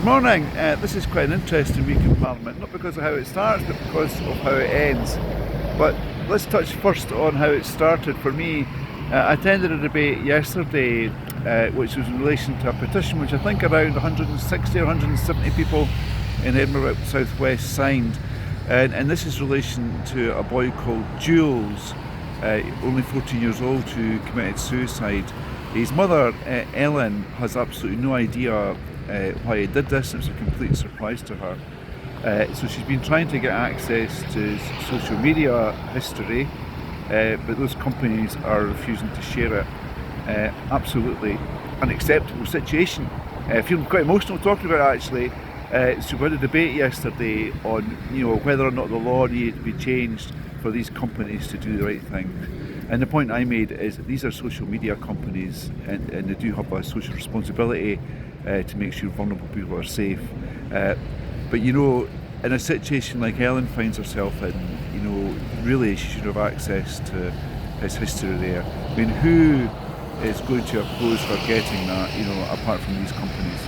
Good morning. This is quite an interesting week in Parliament, not because of how it starts, but because of how it ends. But let's touch first on how it started. For me, I attended a debate yesterday, which was in relation to a petition which I think around 160 or 170 people in Edinburgh South West signed. And this is in relation to a boy called Jules, only 14 years old, who committed suicide. His mother, Ellen, has absolutely no idea why he did this. It was a complete surprise to her. So she's been trying to get access to his social media history, but those companies are refusing to share it. Absolutely unacceptable situation. Feeling quite emotional talking about it, actually. So we had a debate yesterday on whether or not the law needed to be changed for these companies to do the right thing. And the point I made is that these are social media companies, and they do have a social responsibility to make sure vulnerable people are safe. But in a situation like Ellen finds herself in, really she should have access to his history there. I mean, who is going to oppose her getting that, apart from these companies?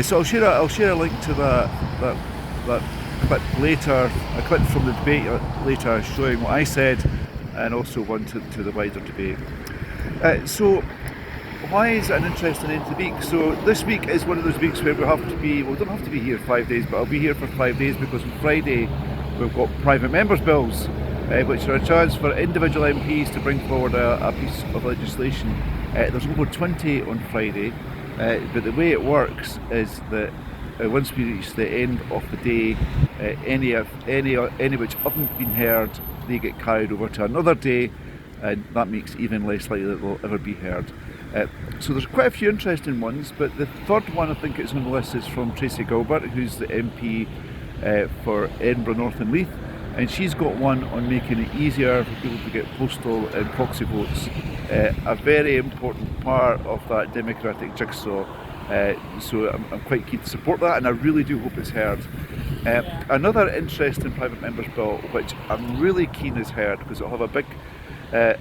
So I'll share a link to that clip later, a clip from the debate later showing what I said, and also one to the wider debate. So why is it an interesting end to the week? So this week is one of those weeks where we don't have to be here 5 days, but I'll be here for 5 days because on Friday we've got private members' bills, which are a chance for individual MPs to bring forward a piece of legislation. There's over 20 on Friday, but the way it works is that once we reach the end of the day, any which haven't been heard, they get carried over to another day, and that makes it even less likely that they'll ever be heard. So there's quite a few interesting ones, but the third one I think it's on the list is from Tracy Gilbert, who's the MP for Edinburgh North and Leith, and she's got one on making it easier for people to get postal and proxy votes, a very important part of that democratic jigsaw. So I'm quite keen to support that, and I really do hope it's heard. Another interesting private members bill, which I'm really keen is heard because it'll have a big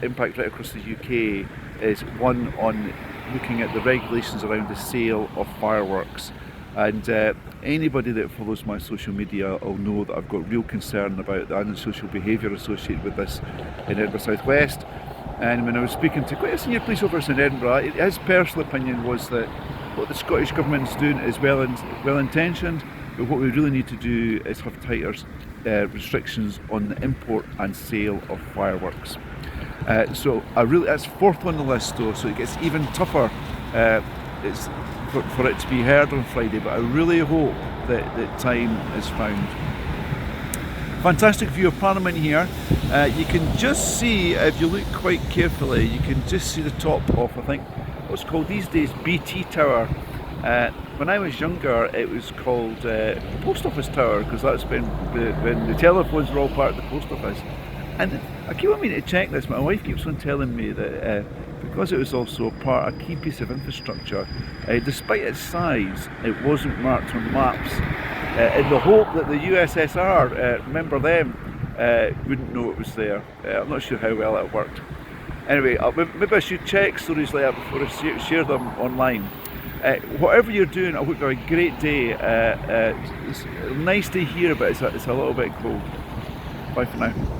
impact right across the UK, is one on looking at the regulations around the sale of fireworks. And anybody that follows my social media will know that I've got real concern about the antisocial behaviour associated with this in Edinburgh South West. And when I was speaking to quite a senior police officer in Edinburgh, his personal opinion was that what the Scottish Government's doing is well intentioned, but what we really need to do is have tighter restrictions on the import and sale of fireworks. So that's fourth on the list though, so it gets even tougher it's for it to be heard on Friday, but I really hope that time is found. Fantastic view of Parliament here. You can just see, if you look quite carefully, you can just see the top of, I think, what's called these days BT Tower. When I was younger it was called Post Office Tower, because that's when the telephones were all part of the post office. And I keep on meaning to check this, my wife keeps on telling me that because it was also a key piece of infrastructure, despite its size, it wasn't marked on maps, in the hope that the USSR, remember them, wouldn't know it was there. I'm not sure how well it worked. Anyway, maybe I should check stories like that before I share them online. Whatever you're doing, I hope you have a great day. It's a nice day here, but it's a little bit cold. Bye for now.